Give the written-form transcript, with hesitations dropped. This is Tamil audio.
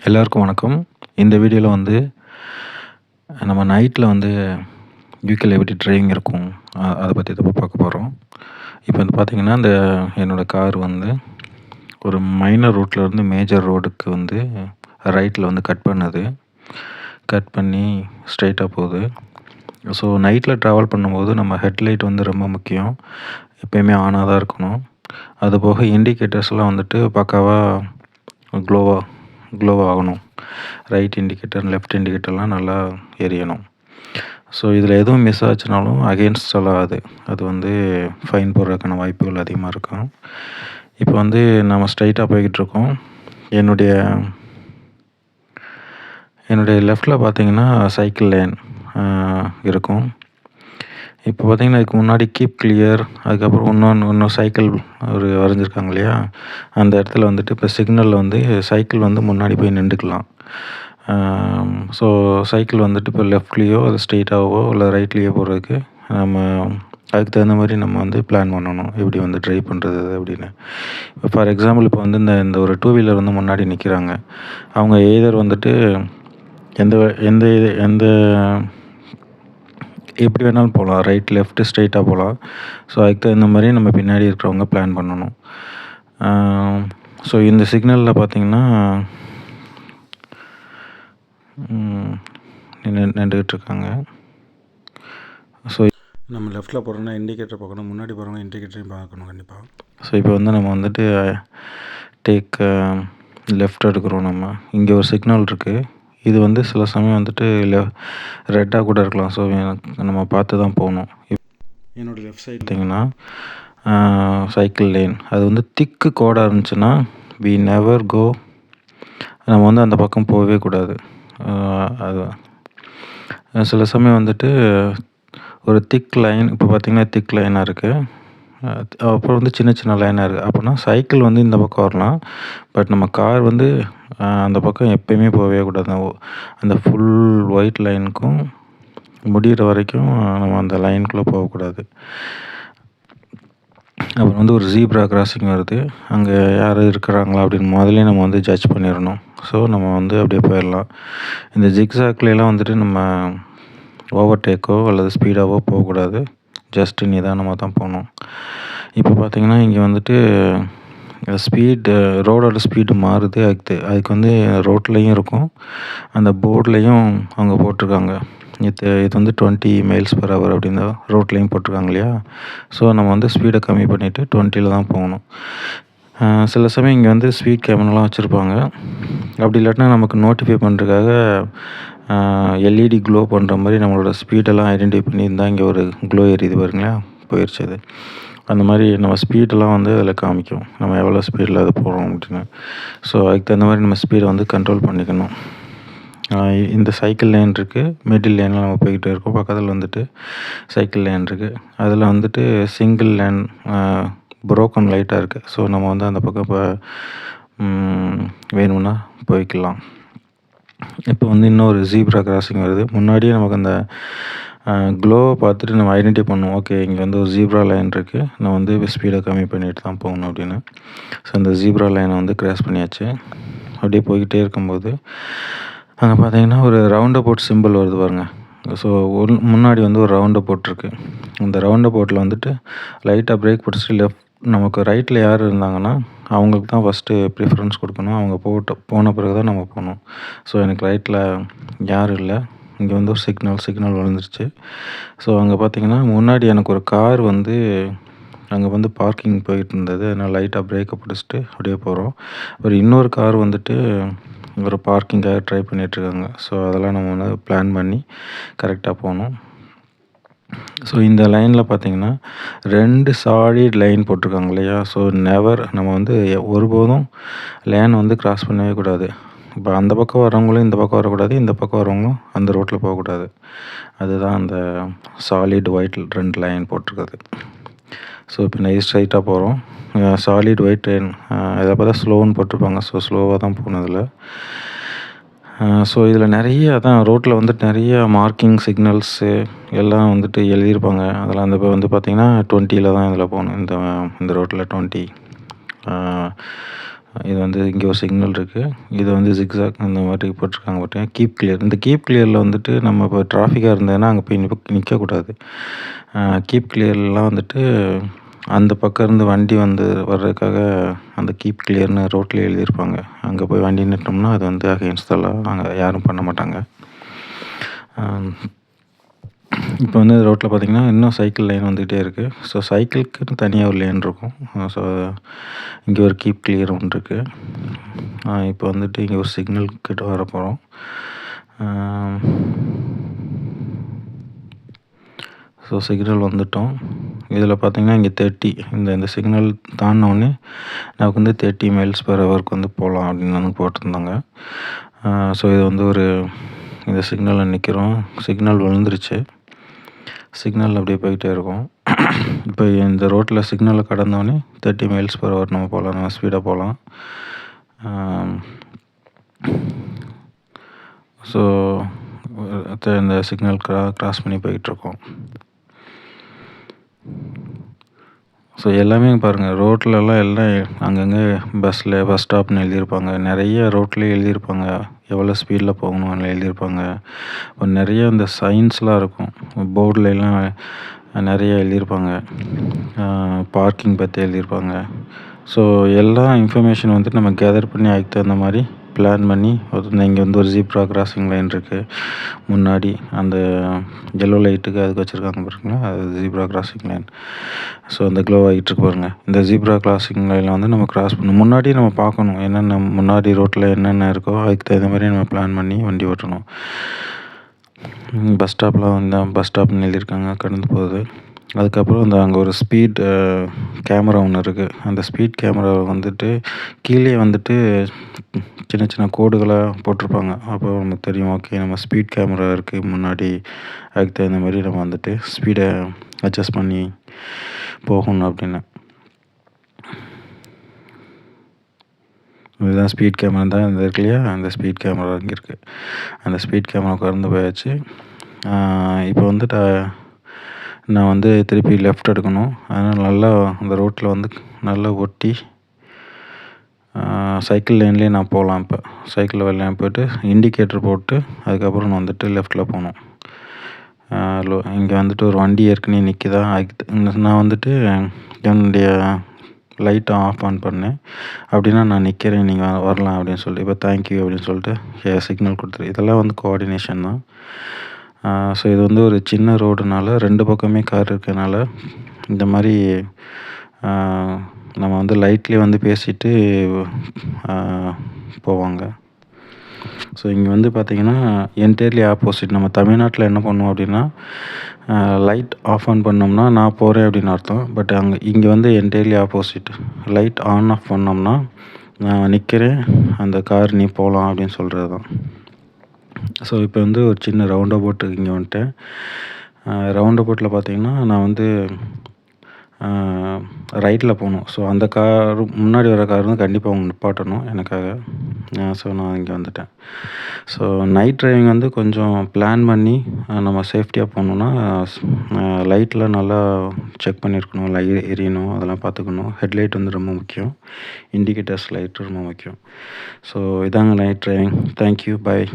எல்லாருக்கும் வணக்கம். இந்த வீடியோல வந்து நம்ம நைட்ல வந்து யூகேல எப்படி டிரைவிங் இருக்கும், அத பத்தி தான் பார்க்க போறோம். இப்போ வந்து பார்த்தீங்கன்னா, என்னோட கார் வந்து ஒரு மைனர் ரோட்லருந்து மேஜர் ரோடுக்கு வந்து ரைட்ல வந்து கட் பண்ணுது. கட் பண்ணி ஸ்ட்ரெயிட்டா போகுது. ஸோ நைட்ல ட்ராவல் பண்ணும்போது நம்ம ஹெட்லைட் வந்து ரொம்ப முக்கியம். எப்பயுமே ஆனா தான் இருக்கணும். அதுபோக இண்டிகேட்டர்ஸ்லாம் வந்துட்டு பக்காவா க்ளோவா க்ளோ ஆகணும். ரைட் இண்டிகேட்டர், லெஃப்ட் இண்டிகேட்டர்லாம் நல்லா எரியணும். ஸோ இதில் எதுவும் மிஸ் ஆச்சுனாலும் அகெயின்ஸ்டெல்லாம் அது வந்து ஃபைன் போடுறதுக்கான வாய்ப்புகள் அதிகமாக இருக்கும். இப்போ வந்து நம்ம ஸ்ட்ரைட்டாக போய்கிட்டுருக்கோம். என்னுடைய லெஃப்ட்டில் பார்த்தீங்கன்னா சைக்கிள் லேன் இருக்கும். இப்போ பார்த்தீங்கன்னா, இதுக்கு முன்னாடி கீப் கிளியர், அதுக்கப்புறம் இன்னும் சைக்கிள் வரைஞ்சிருக்காங்க இல்லையா? அந்த இடத்துல வந்துட்டு இப்போ சிக்னலில் வந்து சைக்கிள் வந்து முன்னாடி போய் நின்றுக்கலாம். ஸோ சைக்கிள் வந்துட்டு இப்போ லெஃப்ட்லேயோ அது ஸ்ட்ரெயிட்டாகவோ இல்லை ரைட்லேயோ போகிறதுக்கு நம்ம அதுக்கு தகுந்த மாதிரி நம்ம வந்து பிளான் பண்ணணும். எப்படி வந்து ட்ரைவ் பண்ணுறது அப்படின்னு. இப்போ ஃபார் எக்ஸாம்பிள் இப்போ வந்து இந்த ஒரு டூ வீலர் வந்து முன்னாடி நிற்கிறாங்க. அவங்க எய்தர் வந்துட்டு எந்த எந்த எந்த எப்படி வேணாலும் போகலாம். ரைட், லெஃப்ட், ஸ்ட்ரெயிட்டாக போகலாம். ஸோ அதுக்கு தகுந்த மாதிரி நம்ம பின்னாடி இருக்கிறவங்க பிளான் பண்ணணும். ஸோ இந்த சிக்னலில் பார்த்தீங்கன்னா நின்றுக்கிட்டுருக்காங்க. ஸோ நம்ம லெஃப்ட்டில் போகிறோன்னா இண்டிகேட்டர் பார்க்கணும், முன்னாடி போகிறோன்னா இண்டிகேட்டரையும் பார்க்கணும் கண்டிப்பாக. ஸோ இப்போ வந்து நம்ம வந்துட்டு டேக் லெஃப்ட் எடுக்கிறோம். நம்ம இங்கே ஒரு சிக்னல் இருக்குது. இது வந்து சில சமயம் வந்துட்டு ரெட்டாக கூட இருக்கலாம். ஸோ நம்ம பார்த்து தான் போகணும். என்னோடய லெஃப்ட் சைடு பார்த்தீங்கன்னா சைக்கிள் லேன். அது வந்து திக்கு கோடாக இருந்துச்சுன்னா வி நெவர் கோ. நம்ம வந்து அந்த பக்கம் போகவே கூடாது. அது சில சமயம் வந்துட்டு ஒரு திக் லைன், இப்போ பார்த்திங்கன்னா திக் லைனாக இருக்குது. அப்புறம் வந்து சின்ன சின்ன லைனாக இருக்குது. அப்படின்னா சைக்கிள் வந்து இந்த பக்கம் வரலாம். பட் நம்ம கார் வந்து அந்த பக்கம் எப்பயுமே போகவே கூடாது. அந்த ஃபுல் ஒயிட் லைனுக்கும் முடிகிற வரைக்கும் நம்ம அந்த லைனுக்குள்ளே போகக்கூடாது. அப்புறம் வந்து ஒரு ஜீப்ரா கிராசிங் வருது. அங்கே யார் இருக்கிறாங்களா அப்படின்னு முதல்ல நம்ம வந்து ஜட்ஜ் பண்ணிடணும். ஸோ நம்ம வந்து அப்படியே போயிடலாம். இந்த ஜிக்ஸாக்லாம் வந்துட்டு நம்ம ஓவர்டேக்கோ அல்லது ஸ்பீடாகவோ போகக்கூடாது. ஜஸ்ட்டு நிதானமாக தான் போகணும். இப்போ பார்த்திங்கன்னா இங்கே வந்துட்டு ரோடோட ஸ்பீடு மாறுது. அதுக்கு வந்து ரோட்லேயும் இருக்கும், அந்த போர்ட்லேயும் அவங்க போட்டிருக்காங்க. இது வந்து 20 mph அப்படின்னு ரோட்லேயும் போட்டிருக்காங்க இல்லையா? ஸோ நம்ம வந்து ஸ்பீடை கம்மி பண்ணிவிட்டு 20ல் தான் போகணும். சில சமயம் இங்கே வந்து ஸ்பீட் கேமராலாம் வச்சுருப்பாங்க. அப்படி இல்லாட்டினா நமக்கு நோட்டிஃபை பண்ணுறதுக்காக எல்இடி க்ளோ பண்ணுற மாதிரி நம்மளோட ஸ்பீடெல்லாம் ஐடென்டிஃபை பண்ணியிருந்தால் இங்கே ஒரு க்ளோ எரியுது பாருங்களேன், போயிடுச்சு அது. அந்த மாதிரி நம்ம ஸ்பீடெல்லாம் வந்து அதில் காமிக்கும், நம்ம எவ்வளோ ஸ்பீடில் அது போகிறோம் அப்படின்னு. ஸோ அதுக்கு தகுந்த மாதிரி நம்ம ஸ்பீடை வந்து கண்ட்ரோல் பண்ணிக்கணும். இந்த சைக்கிள் லேன் இருக்குது, மிடில் லேனில் நம்ம போய்கிட்டே இருக்கோம். பக்கத்தில் வந்துட்டு சைக்கிள் லேன் இருக்குது. அதில் வந்துட்டு சிங்கிள் லேன் புரோக்கன் லைட்டாக இருக்குது. ஸோ நம்ம வந்து அந்த பக்கம் இப்போ வேணும்னா போய்க்கலாம். இப்போ வந்து இன்னொரு ஜீப்ரா கிராசிங் வருது. முன்னாடியே நமக்கு அந்த க்ளோவை பார்த்துட்டு நம்ம ஐடென்டிஃபை பண்ணுவோம். ஓகே, இங்கே வந்து ஒரு ஜீப்ரா லைன் இருக்குது, நான் வந்து ஸ்பீடை கம்மி பண்ணிட்டு தான் போகணும் அப்படின்னு. ஸோ அந்த ஜீப்ரா லைனை வந்து கிராஸ் பண்ணியாச்சு. அப்படியே போய்கிட்டே இருக்கும்போது அங்கே பார்த்தீங்கன்னா ஒரு ரவுண்ட் அபவுட் சிம்பிள் வருது பாருங்கள். ஸோ முன்னாடி வந்து ஒரு ரவுண்ட் அபவுட் இருக்குது. இந்த ரவுண்ட் அபவுட்டில் வந்துட்டு லைட்டாக பிரேக் பிடிச்சிட்டு நமக்கு ரைட்டில் யார் இருந்தாங்கன்னா அவங்களுக்கு தான் ஃபஸ்ட்டு ப்ரிஃபரன்ஸ் கொடுக்கணும். அவங்க போன பிறகு தான் நம்ம போகணும். ஸோ எனக்கு ரைட்டில் யாரும் இல்லை. இங்கே வந்து ஒரு சிக்னல் விழுந்துருச்சு. ஸோ அங்கே பார்த்திங்கன்னா முன்னாடி எனக்கு ஒரு கார் வந்து அங்கே வந்து பார்க்கிங் போயிட்டு இருந்தது. அதனால் லைட்டாக பிரேக்கை பிடிச்சிட்டு அப்படியே போகிறோம். இன்னொரு கார் வந்துட்டு ஒரு பார்க்கிங்காக ட்ரை பண்ணிகிட்ருக்காங்க. ஸோ அதெல்லாம் நம்ம வந்து பிளான் பண்ணி கரெக்டாக போகணும். ஸோ இந்த லைனில் பார்த்திங்கன்னா 2 சாலிட் லைன் போட்டிருக்காங்க இல்லையா? ஸோ நம்ம வந்து ஒருபோதும் லேன் வந்து கிராஸ் பண்ணவே கூடாது. இப்போ அந்த பக்கம் வரவங்களும் இந்த பக்கம் வரக்கூடாது, இந்த பக்கம் வரவங்களும் அந்த ரோட்டில் போகக்கூடாது. அதுதான் அந்த சாலிட் ஒயிட் 2 லைன் போட்டிருக்குது. ஸோ இப்போ ஸ்ட்ரைட்டாக போகிறோம். சாலிட் ஒயிட் லைன் இதை பார்த்தா ஸ்லோன்னு போட்டிருப்பாங்க. ஸோ ஸ்லோவாக தான் போகணும் இதில். ஸோ இதில் நிறைய ரோட்டில் வந்துட்டு நிறைய மார்க்கிங் சிக்னல்ஸு எல்லாம் வந்துட்டு எழுதியிருப்பாங்க. அதெல்லாம் இப்போ வந்து பார்த்திங்கன்னா 20ல் தான் இதில் போகணும். இந்த ரோட்டில் 20 இது வந்து இங்கே ஒரு சிக்னல் இருக்குது. இது வந்து ஜிக்ஸாக் இந்த மாதிரி போட்டிருக்காங்க பார்த்தீங்கன்னா, கீப் கிளியர். இந்த கீப் கிளியரில் வந்துட்டு நம்ம இப்போ டிராஃபிக்காக இருந்ததுன்னா அங்கே போய் நிற்கக்கூடாது. கீப் கிளியர்லாம் வந்துட்டு அந்த பக்கம் இருந்து வண்டி வந்து வர்றதுக்காக அந்த கீப் கிளியர்னு ரோட்லேயே எழுதியிருப்பாங்க. அங்கே போய் வண்டி நிறுத்தோம்னா அது வந்து அகைன்ஸ்ட் த லா. அங்கே யாரும் பண்ண மாட்டாங்க. இப்போ வந்து ரோட்டில் பார்த்திங்கன்னா இன்னும் சைக்கிள் லைன் வந்துக்கிட்டே இருக்குது. ஸோ சைக்கிளுக்குன்னு தனியாக ஒரு லேன் இருக்கும். ஸோ இங்கே ஒரு கீப் கிளியர் ஒன்று இருக்குது. இப்போ வந்துட்டு இங்கே ஒரு சிக்னல் கிட்ட வர போகிறோம். ஸோ சிக்னல் வந்துவிட்டோம். இதில் பார்த்திங்கன்னா இங்கே 30 இந்த சிக்னல் தாண்டினோடனே நமக்கு வந்து 30 mph வந்து போகலாம் அப்படின்னு வந்து போட்டிருந்தாங்க. ஸோ இது வந்து ஒரு இந்த சிக்னலில் நிற்கிறோம். சிக்னல் விழுந்துருச்சு. சிக்னல் அப்படியே போய்கிட்டே இருக்கும். இப்போ இந்த ரோட்டில் சிக்னலை கடந்தோடனே 30 mph நம்ம போகலாம், நம்ம ஸ்பீடாக போகலாம். ஸோ இந்த சிக்னல் கிராஸ் பண்ணி போயிட்டுருக்கோம். ஸோ எல்லாமே பாருங்கள், ரோட்லலாம் எல்லாம் அங்கங்கே பஸ் ஸ்டாப்னு எழுதியிருப்பாங்க. நிறைய ரோட்லேயே எழுதியிருப்பாங்க எவ்வளோ ஸ்பீடில் போகணும்னு எழுதியிருப்பாங்க. இப்போ நிறைய இந்த சைன்ஸ்லாம் இருக்கும். போர்டுலலாம் நிறைய எழுதியிருப்பாங்க. பார்க்கிங் பற்றி எழுதியிருப்பாங்க. ஸோ எல்லா இன்ஃபர்மேஷன் வந்துட்டு நம்ம கேதர் பண்ணி அதுக்கு தகுந்த மாதிரி பிளான் பண்ணி இங்கே வந்து ஒரு ஜீப்ரா கிராசிங் லைன் இருக்குது. முன்னாடி அந்த எல்லோ லைட்டுக்கு அதுக்கு வச்சுருக்காங்க பாருங்களா, அது ஜீப்ரா கிராசிங் லைன். ஸோ அந்த க்ளோ ஆகிட்டுருக்கு பாருங்கள். இந்த ஜீப்ரா கிராசிங் லைனில் வந்து நம்ம கிராஸ் பண்ணணும். முன்னாடி நம்ம பார்க்கணும் என்னென்ன முன்னாடி ரோட்டில் என்னென்ன இருக்கோ அதுக்கு தகுந்த மாதிரி நம்ம பிளான் பண்ணி வண்டி ஓட்டணும். பஸ் ஸ்டாப்லாம் வந்து பஸ் ஸ்டாப்னு எழுதியிருக்காங்க, கடந்து போகுது. அதுக்கப்புறம் அங்கே ஒரு ஸ்பீட் கேமரா ஒன்று இருக்குது. அந்த ஸ்பீட் கேமரா வந்துட்டு கீழே வந்துட்டு சின்ன சின்ன கோடுகளாக போட்டிருப்பாங்க. அப்போ நமக்கு தெரியும், ஓகே நம்ம ஸ்பீட் கேமரா இருக்குது முன்னாடி, அதுக்கு தகுந்த மாதிரி நம்ம வந்துட்டு ஸ்பீடை அட்ஜஸ்ட் பண்ணி போகணும் அப்படின்னு. இதுதான் ஸ்பீட் கேமரா தான் இந்த இருக்கு இல்லையா, அந்த ஸ்பீட் கேமரா இங்கே இருக்குது. அந்த ஸ்பீட் கேமரா கடந்து போயாச்சு. இப்போ வந்துட்டு நான் வந்து திருப்பி லெஃப்ட் எடுக்கணும். அதனால் நல்லா அந்த ரோட்டில் வந்து நல்லா ஒட்டி சைக்கிள் லைன்லேயே நான் போகலாம். இப்போ சைக்கிள் லைன் போய்ட்டு இண்டிகேட்டர் போட்டு அதுக்கப்புறம் நான் வந்துட்டு லெஃப்ட்டில் போகணும். இங்கே வந்துட்டு ஒரு வண்டி ஏற்கனவே நிற்கிதா, நான் வந்துட்டு என்னுடைய லைட்டை ஆஃப் ஆன் பண்ணேன். அப்படின்னா நான் நிற்கிறேன், நீங்கள் வரலாம் அப்படின்னு சொல்லிட்டு இப்போ தேங்க்யூ அப்படின்னு சொல்லிட்டு சிக்னல் கொடுத்துரு. இதெல்லாம் வந்து கோஆர்டினேஷன் தான். ஸோ இது வந்து ஒரு சின்ன ரோடுனால 2 பக்கமே கார் இருக்கனால இந்த மாதிரி நம்ம வந்து லைட்லேயே வந்து பேசிட்டு போவாங்க. ஸோ இங்கே வந்து பார்த்திங்கன்னா என்டையர்லி ஆப்போசிட். நம்ம தமிழ்நாட்டில் என்ன பண்ணுவோம் அப்படின்னா, லைட் ஆஃப் ஆன் பண்ணோம்னா நான் போகிறேன் அப்படின்னு அர்த்தம். பட் இங்கே வந்து entirely opposite. Light on off பண்ணோம்னா நான் நிற்கிறேன், அந்த கார் நீ போகலாம் அப்படின்னு சொல்கிறது தான். ஸோ இப்போ வந்து ஒரு சின்ன ரவுண்ட் அபவுட்டுக்கு இங்கே வந்துட்டேன். ரவுண்ட் அபவுட்டில் பார்த்திங்கன்னா நான் வந்து ரைட்டில் போகணும். ஸோ அந்த கார் முன்னாடி வர கார் வந்து கண்டிப்பாக அவங்க நிப்பாட்டணும் எனக்காக. ஸோ நான் இங்கே வந்துட்டேன். ஸோ நைட் டிரைவிங் வந்து கொஞ்சம் பிளான் பண்ணி நம்ம சேஃப்டியாக போகணுன்னா லைட்லாம் நல்லா செக் பண்ணியிருக்கணும், எரியணும், அதெல்லாம் பார்த்துக்கணும். ஹெட்லைட் வந்து ரொம்ப முக்கியம். இண்டிகேட்டர்ஸ் லைட் ரொம்ப முக்கியம். ஸோ இதாங்க நைட் டிரைவிங். தேங்க்யூ, பாய்.